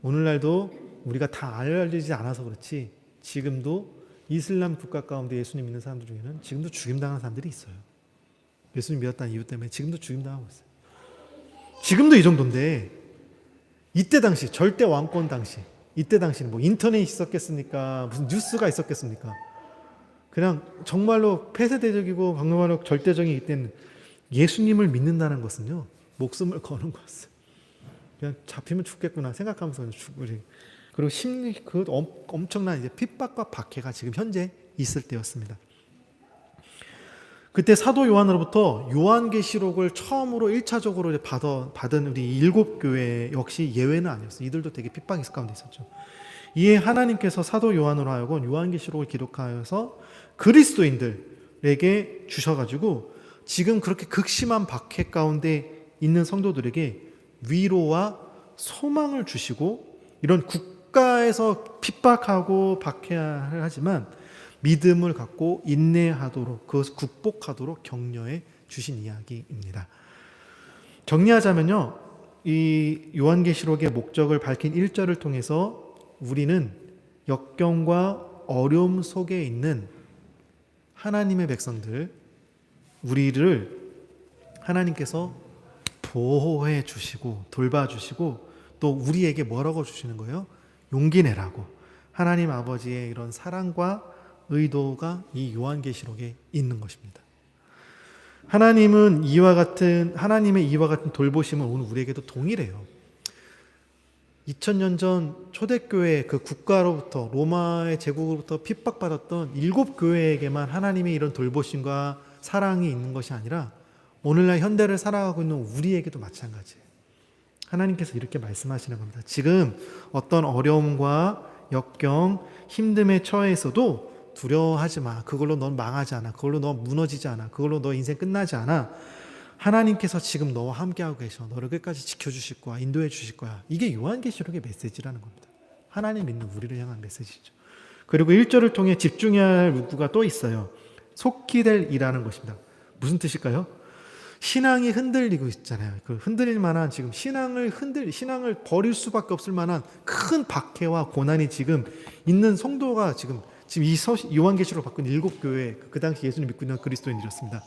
오늘날도 우리가 다 알려지지 않아서 그렇지 지금도 이슬람 국가 가운데 예수님 믿는 사람들 중에는 지금도 죽임당하는 사람들이 있어요. 예수님 믿었다는 이유 때문에 지금도 죽임당하고 있어요. 지금도 이 정도인데, 이때 당시, 절대 왕권 당시, 이때 당시는 뭐 인터넷이 있었겠습니까? 무슨 뉴스가 있었겠습니까? 그냥 정말로 폐쇄대적이고 정말로 절대적이기 때문에 예수님을 믿는다는 것은요, 목숨을 거는 것이에요. 그냥 잡히면 죽겠구나 생각하면서 죽으리. 그리고 그 엄청난 이제 핍박과 박해가 지금 현재 있을 때였습니다. 그때 사도 요한으로부터 요한계시록을 처음으로 1차적으로 받은 우리 7교회 역시 예외는 아니었어요. 이들도 되게 핍박이 있을 가운데 있었죠. 이에 하나님께서 사도 요한으로 하여금 요한계시록을 기록하여서 그리스도인들에게 주셔가지고 지금 그렇게 극심한 박해 가운데 있는 성도들에게 위로와 소망을 주시고, 이런 국가에서 핍박하고 박해를 하지만 믿음을 갖고 인내하도록, 그것을 국복하도록 격려해 주신 이야기입니다. 정리하자면요, 이 요한계시록의 목적을 밝힌 1절을 통해서 우리는 역경과 어려움 속에 있는 하나님의 백성들, 우리를 하나님께서 보호해 주시고 돌봐주시고 또 우리에게 뭐라고 주시는 거예요? 용기 내라고. 하나님 아버지의 이런 사랑과 의도가 이 요한계시록에 있는 것입니다. 하나님의 이와 같은 돌보심은 오늘 우리에게도 동일해요. 2000년 전 초대교회 그 국가로부터, 로마의 제국으로부터 핍박받았던 7교회에게만 하나님의 이런 돌보심과 사랑이 있는 것이 아니라 오늘날 현대를 살아가고 있는 우리에게도 마찬가지예요. 하나님께서 이렇게 말씀하시는 겁니다. 지금 어떤 어려움과 역경, 힘듦에 처해 있어도 두려워하지 마. 그걸로 넌 망하지 않아. 그걸로 너 무너지지 않아. 그걸로 너 인생 끝나지 않아. 하나님께서 지금 너와 함께하고 계셔. 너를 끝까지 지켜주실 거야. 인도해 주실 거야. 이게 요한계시록의 메시지라는 겁니다. 하나님 믿는 우리를 향한 메시지죠. 그리고 1절을 통해 집중해야 할 문구가 또 있어요. 속히 될 이라는 것입니다. 무슨 뜻일까요? 신앙이 흔들리고 있잖아요. 그 흔들릴 만한, 지금 신앙을 버릴 수밖에 없을 만한 큰 박해와 고난이 지금 있는 성도가 지금 이 요한계시록 바꾼 7교회, 그 당시 예수님 믿고 있는 그리스도인이었습니다.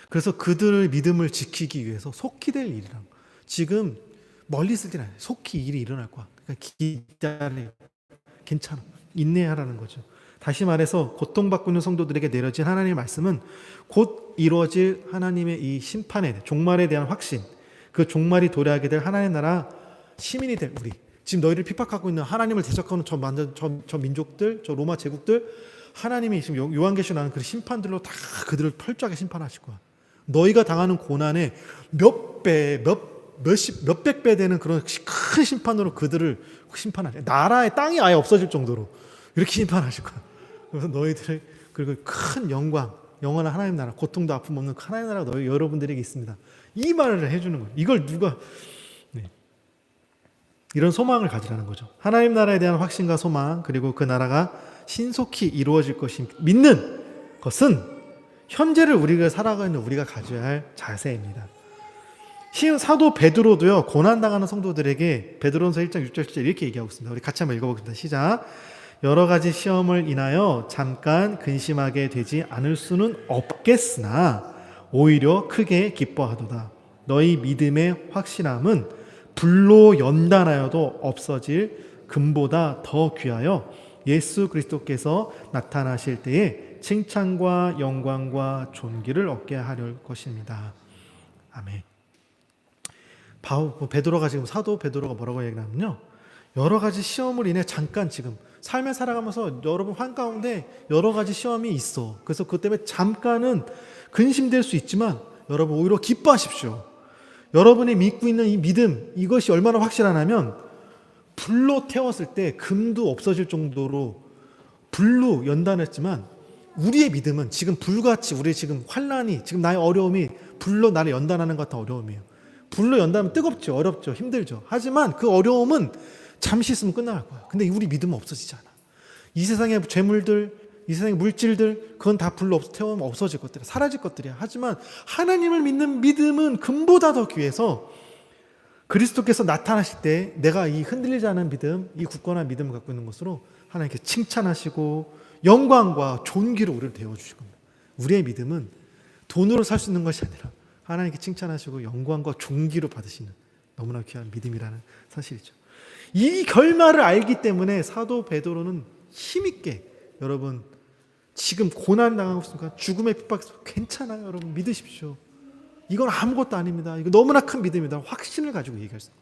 그래서 그들의 믿음을 지키기 위해서 속히 될 일이라고. 지금 멀리 있을 때는 아니에요. 속히 일이 일어날 거야. 그러니까 기다려. 괜찮아. 인내하라는 거죠. 다시 말해서 고통받고 있는 성도들에게 내려진 하나님의 말씀은 곧 이루어질 하나님의 이 심판에 대한, 종말에 대한 확신, 그 종말이 도래하게 될 하나님의 나라 시민이 될 우리, 지금 너희를 핍박하고 있는 하나님을 대적하는 저 민족들, 저 로마 제국들, 하나님이 지금 요한계시록 나오는 그 심판들로 다 그들을 철저하게 심판하실 거야. 너희가 당하는 고난에 몇백 배 되는 그런 큰 심판으로 그들을 심판하실 거야. 나라의 땅이 아예 없어질 정도로 이렇게 심판하실 거야. 그래서 너희들의, 그리고 큰 영광, 영원한 하나님 나라, 고통도 아픔 없는 하나님 나라가 여러분들에게 있습니다. 이 말을 해주는 거예요. 이걸 누가, 이런 소망을 가지라는 거죠. 하나님 나라에 대한 확신과 소망, 그리고 그 나라가 신속히 이루어질 것이 믿는 것은 현재를 우리가 살아가고 있는 우리가 가져야 할 자세입니다. 사도 베드로도요, 고난당하는 성도들에게 베드로전서 1장 6절 7절 이렇게 얘기하고 있습니다. 우리 같이 한번 읽어보겠습니다. 시작. 여러 가지 시험을 인하여 잠깐 근심하게 되지 않을 수는 없겠으나 오히려 크게 기뻐하도다. 너희 믿음의 확실함은 불로 연단하여도 없어질 금보다 더 귀하여 예수 그리스도께서 나타나실 때에 칭찬과 영광과 존귀를 얻게 하려 것입니다. 아멘. 베드로가 지금 사도 베드로가 뭐라고 얘기하냐면요, 여러 가지 시험을 인해 잠깐 지금 삶을 살아가면서 여러분 한가운데 여러 가지 시험이 있어. 그래서 그것 때문에 잠깐은 근심될 수 있지만 여러분 오히려 기뻐하십시오. 여러분이 믿고 있는 이 믿음, 이것이 얼마나 확실하냐면 불로 태웠을 때 금도 없어질 정도로 불로 연단했지만 우리의 믿음은 지금 불같이 우리 지금 환난이, 지금 나의 어려움이 불로 나를 연단하는 것 같은 어려움이에요. 불로 연단하면 뜨겁죠, 어렵죠, 힘들죠. 하지만 그 어려움은 잠시 있으면 끝날 거야. 근데 우리 믿음은 없어지지 않아. 이 세상의 재물들, 이 세상의 물질들, 그건 다 불로 태우면 없어질 것들이야. 사라질 것들이야. 하지만 하나님을 믿는 믿음은 금보다 더 귀해서 그리스도께서 나타나실 때 내가 이 흔들리지 않은 믿음, 이 굳건한 믿음을 갖고 있는 것으로 하나님께 칭찬하시고 영광과 존귀로 우리를 데워주실 겁니다. 우리의 믿음은 돈으로 살 수 있는 것이 아니라 하나님께 칭찬하시고 영광과 존귀로 받으시는 너무나 귀한 믿음이라는 사실이죠. 이 결말을 알기 때문에 사도 베드로는 힘있게, 여러분 지금 고난 당하고 있으니까 죽음의 핍박에서 괜찮아요. 여러분 믿으십시오. 이건 아무것도 아닙니다. 이거 너무나 큰 믿음이다. 확신을 가지고 얘기할 수 있어요.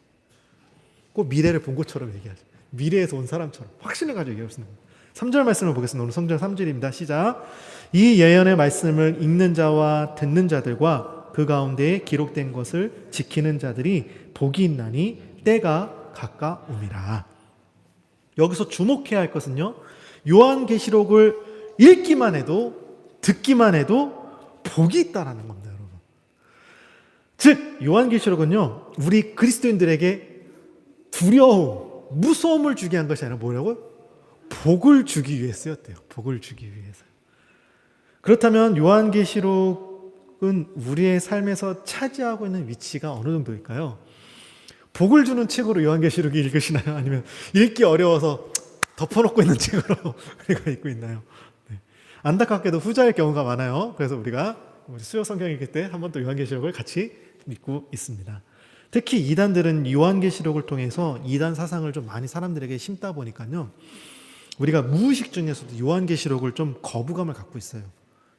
꼭 미래를 본 것처럼 얘기하죠. 미래에서 온 사람처럼 확신을 가지고 얘기할 수 있는 겁니다. 3절 말씀을 보겠습니다. 오늘 성경 3절입니다. 시작. 이 예언의 말씀을 읽는 자와 듣는 자들과 그 가운데에 기록된 것을 지키는 자들이 복이 있나니 때가 가까움이라. 여기서 주목해야 할 것은요, 요한계시록을 읽기만 해도 듣기만 해도 복이 있다라는 겁니다, 여러분. 즉 요한계시록은요, 우리 그리스도인들에게 두려움, 무서움을 주게 한 것이 아니라 뭐라고요? 복을 주기 위해 쓰였대요. 복을 주기 위해서. 그렇다면 요한계시록은 우리의 삶에서 차지하고 있는 위치가 어느 정도일까요? 복을 주는 책으로 요한계시록이 읽으시나요? 아니면 읽기 어려워서 덮어놓고 있는 책으로 우리가 읽고 있나요? 네. 안타깝게도 후자일 경우가 많아요. 그래서 우리가 수요 성경 읽을 때 한 번 또 요한계시록을 같이 읽고 있습니다. 특히 이단들은 요한계시록을 통해서 이단 사상을 좀 많이 사람들에게 심다 보니까요, 우리가 무의식 중에서도 요한계시록을 좀 거부감을 갖고 있어요.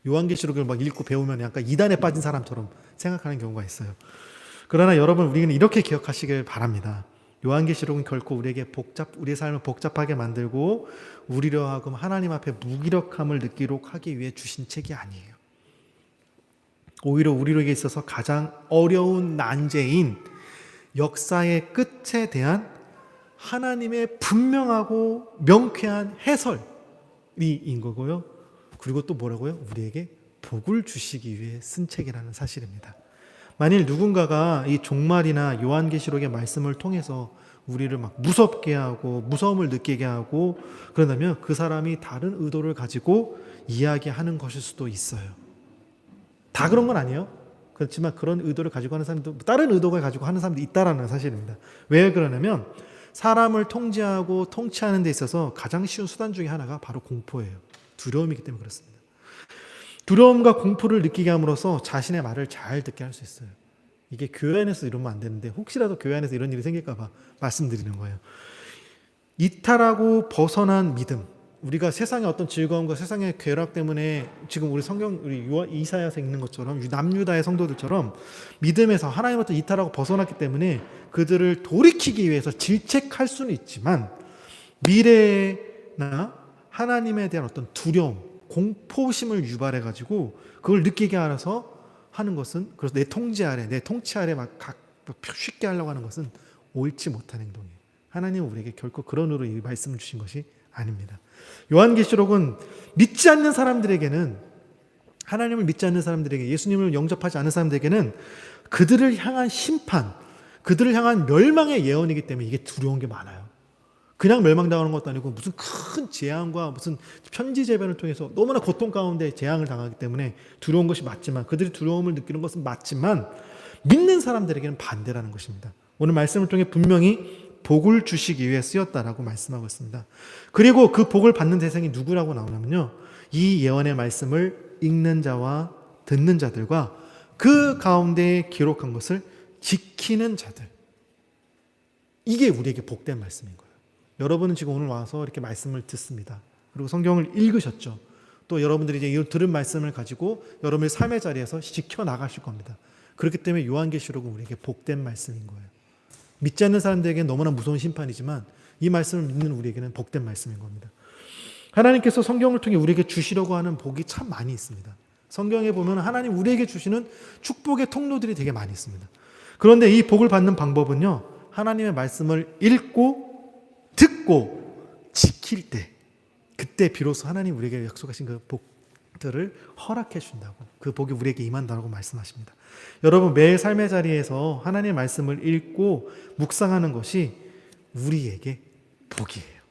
요한계시록을 막 읽고 배우면 약간 이단에 빠진 사람처럼 생각하는 경우가 있어요. 그러나 여러분, 우리는 이렇게 기억하시길 바랍니다. 요한계시록은 결코 우리의 삶을 복잡하게 만들고 우리로 하여금 하나님 앞에 무기력함을 느끼도록 하기 위해 주신 책이 아니에요. 오히려 우리에게 있어서 가장 어려운 난제인 역사의 끝에 대한 하나님의 분명하고 명쾌한 해설인 거고요. 그리고 또 뭐라고요? 우리에게 복을 주시기 위해 쓴 책이라는 사실입니다. 만일 누군가가 이 종말이나 요한계시록의 말씀을 통해서 우리를 막 무섭게 하고 무서움을 느끼게 하고 그런다면 그 사람이 다른 의도를 가지고 이야기하는 것일 수도 있어요. 다 그런 건 아니에요. 그렇지만 그런 의도를 가지고 하는 사람도, 다른 의도를 가지고 하는 사람도 있다라는 사실입니다. 왜 그러냐면 사람을 통제하고 통치하는 데 있어서 가장 쉬운 수단 중에 하나가 바로 공포예요. 두려움이기 때문에 그렇습니다. 두려움과 공포를 느끼게 함으로써 자신의 말을 잘 듣게 할 수 있어요. 이게 교회 안에서 이러면 안 되는데 혹시라도 교회 안에서 이런 일이 생길까 봐 말씀드리는 거예요. 이탈하고 벗어난 믿음, 우리가 세상의 어떤 즐거움과 세상의 괴락 때문에 지금 우리 이사야서 읽는 것처럼 남유다의 성도들처럼 믿음에서 하나님으로부터 이탈하고 벗어났기 때문에 그들을 돌이키기 위해서 질책할 수는 있지만 미래나 하나님에 대한 어떤 두려움, 공포심을 유발해가지고 그걸 느끼게 알아서 하는 것은, 그래서 내 통치 아래 막 쉽게 하려고 하는 것은 옳지 못한 행동이에요. 하나님은 우리에게 결코 그런 의도로 이 말씀을 주신 것이 아닙니다. 요한계시록은 믿지 않는 사람들에게는, 하나님을 믿지 않는 사람들에게, 예수님을 영접하지 않는 사람들에게는 그들을 향한 심판, 그들을 향한 멸망의 예언이기 때문에 이게 두려운 게 많아요. 그냥 멸망당하는 것도 아니고 무슨 큰 재앙과 무슨 편지재변을 통해서 너무나 고통 가운데 재앙을 당하기 때문에 두려운 것이 맞지만, 그들이 두려움을 느끼는 것은 맞지만 믿는 사람들에게는 반대라는 것입니다. 오늘 말씀을 통해 분명히 복을 주시기 위해 쓰였다라고 말씀하고 있습니다. 그리고 그 복을 받는 대상이 누구라고 나오냐면요, 이 예언의 말씀을 읽는 자와 듣는 자들과 그 가운데에 기록한 것을 지키는 자들. 이게 우리에게 복된 말씀인 거예요. 여러분은 지금 오늘 와서 이렇게 말씀을 듣습니다. 그리고 성경을 읽으셨죠. 또 여러분들이 이제 이 들은 말씀을 가지고 여러분의 삶의 자리에서 지켜나가실 겁니다. 그렇기 때문에 요한계시록은 우리에게 복된 말씀인 거예요. 믿지 않는 사람들에게는 너무나 무서운 심판이지만 이 말씀을 믿는 우리에게는 복된 말씀인 겁니다. 하나님께서 성경을 통해 우리에게 주시려고 하는 복이 참 많이 있습니다. 성경에 보면 하나님 우리에게 주시는 축복의 통로들이 되게 많이 있습니다. 그런데 이 복을 받는 방법은요, 하나님의 말씀을 읽고 듣고 지킬 때, 그때 비로소 하나님 우리에게 약속하신 그 복들을 허락해 준다고, 그 복이 우리에게 임한다고 말씀하십니다. 여러분, 매일 삶의 자리에서 하나님의 말씀을 읽고 묵상하는 것이 우리에게 복이에요.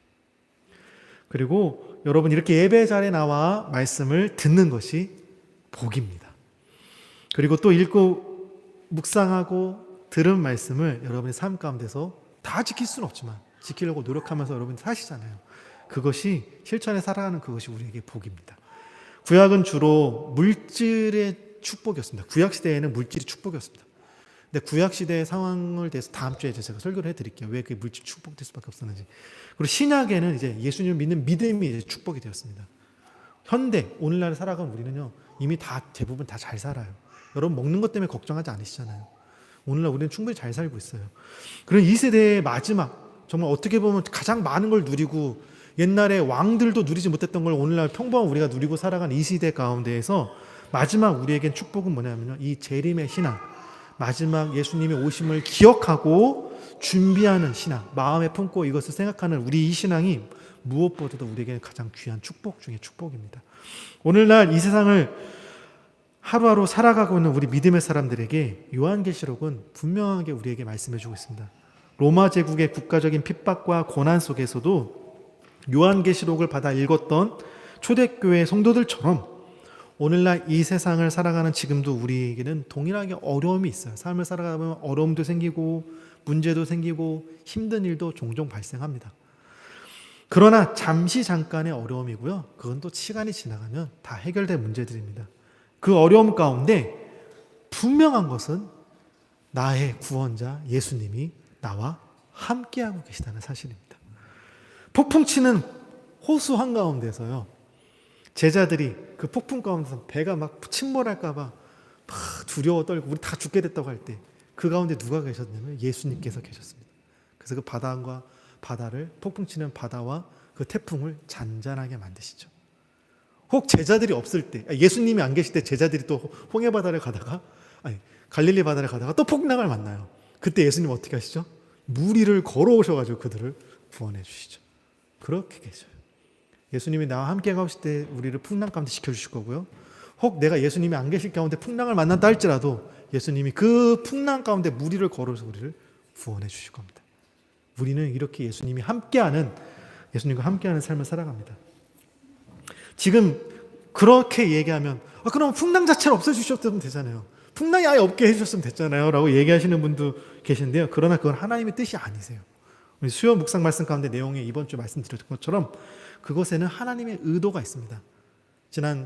그리고 여러분, 이렇게 예배 자리에 나와 말씀을 듣는 것이 복입니다. 그리고 또 읽고 묵상하고 들은 말씀을 여러분의 삶 가운데서 다 지킬 수는 없지만 지키려고 노력하면서 여러분이 사시잖아요. 그것이 실천에 살아가는 그것이 우리에게 복입니다. 구약은 주로 물질의 축복이었습니다. 구약 시대에는 물질이 축복이었습니다. 근데 구약 시대의 상황을 대해서 다음 주에 제가 설교를 해드릴게요. 왜 그 물질 축복될 수밖에 없었는지. 그리고 신약에는 이제 예수님을 믿는 믿음이 이제 축복이 되었습니다. 현대 오늘날 살아가는 우리는요, 이미 다 대부분 다 잘 살아요. 여러분 먹는 것 때문에 걱정하지 않으시잖아요. 오늘날 우리는 충분히 잘 살고 있어요. 그런 이 세대의 마지막, 정말 어떻게 보면 가장 많은 걸 누리고 옛날에 왕들도 누리지 못했던 걸 오늘날 평범한 우리가 누리고 살아가는 이 시대 가운데에서 마지막 우리에겐 축복은 뭐냐면요, 이 재림의 신앙, 마지막 예수님의 오심을 기억하고 준비하는 신앙, 마음에 품고 이것을 생각하는 우리 이 신앙이 무엇보다도 우리에게 가장 귀한 축복 중에 축복입니다. 오늘날 이 세상을 하루하루 살아가고 있는 우리 믿음의 사람들에게 요한계시록은 분명하게 우리에게 말씀해 주고 있습니다. 로마 제국의 국가적인 핍박과 고난 속에서도 요한계시록을 받아 읽었던 초대교회 성도들처럼 오늘날 이 세상을 살아가는 지금도 우리에게는 동일하게 어려움이 있어요. 삶을 살아가면 어려움도 생기고 문제도 생기고 힘든 일도 종종 발생합니다. 그러나 잠시 잠깐의 어려움이고요, 그건 또 시간이 지나가면 다 해결될 문제들입니다. 그 어려움 가운데 분명한 것은 나의 구원자 예수님이 나와 함께하고 계시다는 사실입니다. 폭풍 치는 호수 한가운데서요, 제자들이 그 폭풍 가운데서 배가 막 침몰할까봐 막 두려워 떨고 우리 다 죽게 됐다고 할 때 그 가운데 누가 계셨냐면 예수님께서 계셨습니다. 그래서 그 바다와 바다를, 폭풍 치는 바다와 그 태풍을 잔잔하게 만드시죠. 혹 제자들이 없을 때, 예수님이 안 계실 때 제자들이 또 홍해 바다를 가다가, 갈릴리 바다를 가다가 또 폭락을 만나요. 그때 예수님 어떻게 하시죠? 물 위를 걸어오셔가지고 그들을 구원해 주시죠. 그렇게 계셔요. 예수님이 나와 함께 가실 때 우리를 풍랑 가운데 지켜주실 거고요, 혹 내가 예수님이 안 계실 가운데 풍랑을 만난다 할지라도 예수님이 그 풍랑 가운데 물 위를 걸어서 우리를 구원해 주실 겁니다. 우리는 이렇게 예수님과 함께하는 삶을 살아갑니다. 지금 그렇게 얘기하면 그럼 풍랑 자체를 없애주셨으면 되잖아요. 풍랑이 아예 없게 해주셨으면 됐잖아요 라고 얘기하시는 분도 계신데요, 그러나 그건 하나님의 뜻이 아니세요. 우리 수요 묵상 말씀 가운데 내용에 이번 주 말씀드렸던 것처럼 그것에는 하나님의 의도가 있습니다.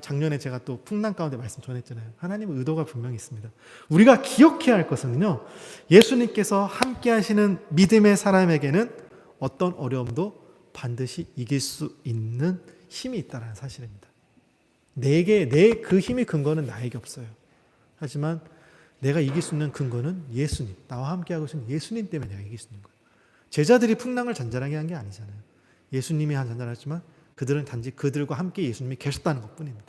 작년에 제가 또 풍랑 가운데 말씀 전했잖아요. 하나님의 의도가 분명히 있습니다. 우리가 기억해야 할 것은요, 예수님께서 함께 하시는 믿음의 사람에게는 어떤 어려움도 반드시 이길 수 있는 힘이 있다는 사실입니다. 그 힘의 근거는 나에게 없어요. 하지만 내가 이길 수 있는 근거는 예수님, 나와 함께하고 계신 예수님 때문에 내가 이길 수 있는 거예요. 제자들이 풍랑을 잔잔하게 한 게 아니잖아요. 예수님이 잔잔하지만 그들은 단지 그들과 함께 예수님이 계셨다는 것뿐입니다.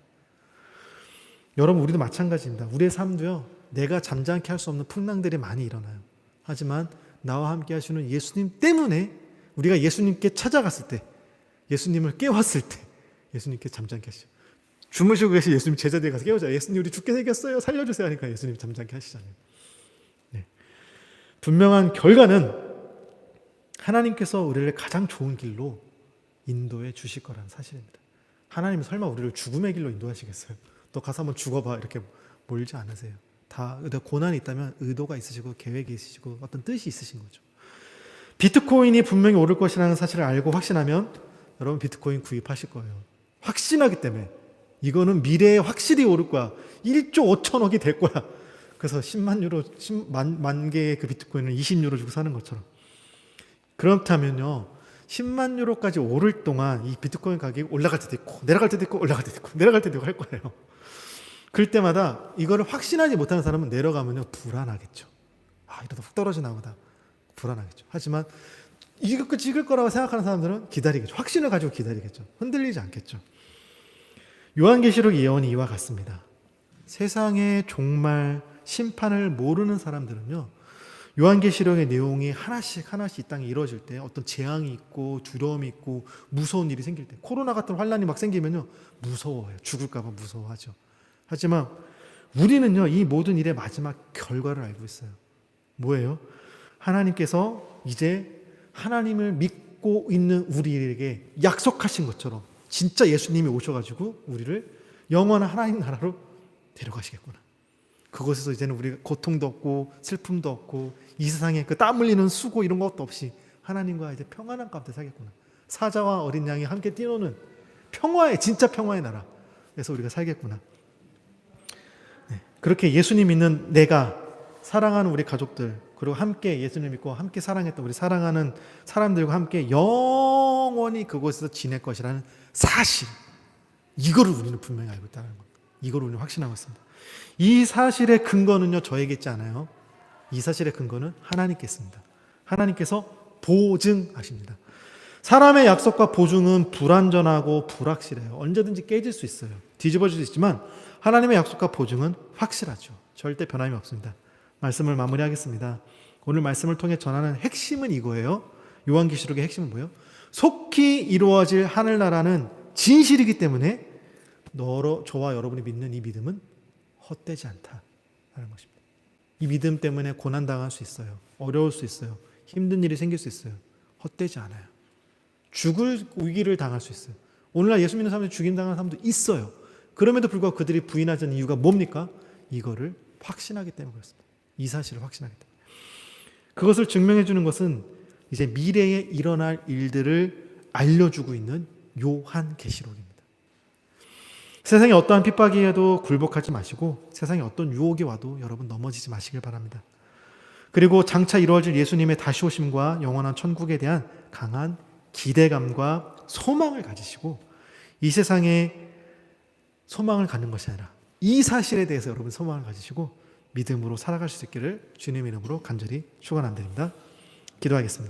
여러분, 우리도 마찬가지입니다. 우리의 삶도요, 내가 잠잠케 할 수 없는 풍랑들이 많이 일어나요. 하지만 나와 함께 하시는 예수님 때문에 우리가 예수님께 찾아갔을 때, 예수님을 깨웠을 때 예수님께 잠잠케 하시죠. 주무시고 계신 예수님 제자들이 가서 깨우자. 예수님 우리 죽게 생겼어요, 살려주세요 하니까 예수님 잠잠케 하시잖아요. 네. 분명한 결과는 하나님께서 우리를 가장 좋은 길로 인도해 주실 거라는 사실입니다. 하나님이 설마 우리를 죽음의 길로 인도하시겠어요? 너 가서 한번 죽어봐 이렇게 몰지 않으세요. 다 고난이 있다면 의도가 있으시고 계획이 있으시고 어떤 뜻이 있으신 거죠. 비트코인이 분명히 오를 것이라는 사실을 알고 확신하면 여러분 비트코인 구입하실 거예요. 확신하기 때문에. 이거는 미래에 확실히 오를 거야. 1조 5천억이 될 거야. 그래서 10만 유로, 10만 개의 그 비트코인을 20유로 주고 사는 것처럼. 그렇다면요, 10만 유로까지 오를 동안 이 비트코인 가격이 올라갈 때도 있고, 내려갈 때도 있고, 올라갈 때도 있고, 내려갈 때도 있고 할 거예요. 그럴 때마다 이거를 확신하지 못하는 사람은 내려가면요, 불안하겠죠. 아, 이러다 훅 떨어지나 보다. 불안하겠죠. 하지만 이거 찍을 거라고 생각하는 사람들은 기다리겠죠. 확신을 가지고 기다리겠죠. 흔들리지 않겠죠. 요한계시록 예언이 이와 같습니다. 세상의 종말 심판을 모르는 사람들은요, 요한계시록의 내용이 하나씩 이 땅에 이루어질 때 어떤 재앙이 있고 두려움이 있고 무서운 일이 생길 때, 코로나 같은 환란이 막 생기면요 무서워해요. 죽을까 봐 무서워하죠. 하지만 우리는요 이 모든 일의 마지막 결과를 알고 있어요. 뭐예요? 하나님께서 이제 하나님을 믿고 있는 우리에게 약속하신 것처럼 진짜 예수님이 오셔가지고 우리를 영원한 하나님 나라로 데려가시겠구나. 그곳에서 이제는 우리가 고통도 없고 슬픔도 없고 이 세상에 그 땀 흘리는 수고 이런 것도 없이 하나님과 이제 평안한 가운데 살겠구나. 사자와 어린 양이 함께 뛰노는 평화의, 진짜 평화의 나라. 그래서 우리가 살겠구나. 네. 그렇게 예수님 믿는 내가, 사랑하는 우리 가족들, 그리고 함께 예수님 믿고 함께 사랑했던 우리 사랑하는 사람들과 함께 영원히 그곳에서 지낼 것이라는 사실, 이거를 우리는 분명히 알고 있다는 겁니다. 이걸 우리는 확신하고 있습니다. 이 사실의 근거는요 저에게 있지 않아요. 이 사실의 근거는 하나님께 있습니다. 하나님께서 보증하십니다. 사람의 약속과 보증은 불완전하고 불확실해요. 언제든지 깨질 수 있어요. 뒤집어질 수 있지만 하나님의 약속과 보증은 확실하죠. 절대 변함이 없습니다. 말씀을 마무리하겠습니다. 오늘 말씀을 통해 전하는 핵심은 이거예요. 요한계시록의 핵심은 뭐예요? 속히 이루어질 하늘나라는 진실이기 때문에 저와 여러분이 믿는 이 믿음은 헛되지 않다라는 것입니다. 이 믿음 때문에 고난당할 수 있어요. 어려울 수 있어요. 힘든 일이 생길 수 있어요. 헛되지 않아요. 죽을 위기를 당할 수 있어요. 오늘날 예수 믿는 사람들이 죽임당하는 사람도 있어요. 그럼에도 불구하고 그들이 부인하지 않는 이유가 뭡니까? 이거를 확신하기 때문에 그렇습니다. 이 사실을 확신하기 때문에. 그것을 증명해 주는 것은 이제 미래에 일어날 일들을 알려주고 있는 요한계시록입니다. 세상에 어떠한 핍박이에도 굴복하지 마시고 세상에 어떤 유혹이 와도 여러분 넘어지지 마시길 바랍니다. 그리고 장차 이루어질 예수님의 다시 오심과 영원한 천국에 대한 강한 기대감과 소망을 가지시고 이 세상에 소망을 갖는 것이 아니라 이 사실에 대해서 여러분 소망을 가지시고 믿음으로 살아갈 수 있기를 주님 이름으로 간절히 축원드립니다. 기도하겠습니다.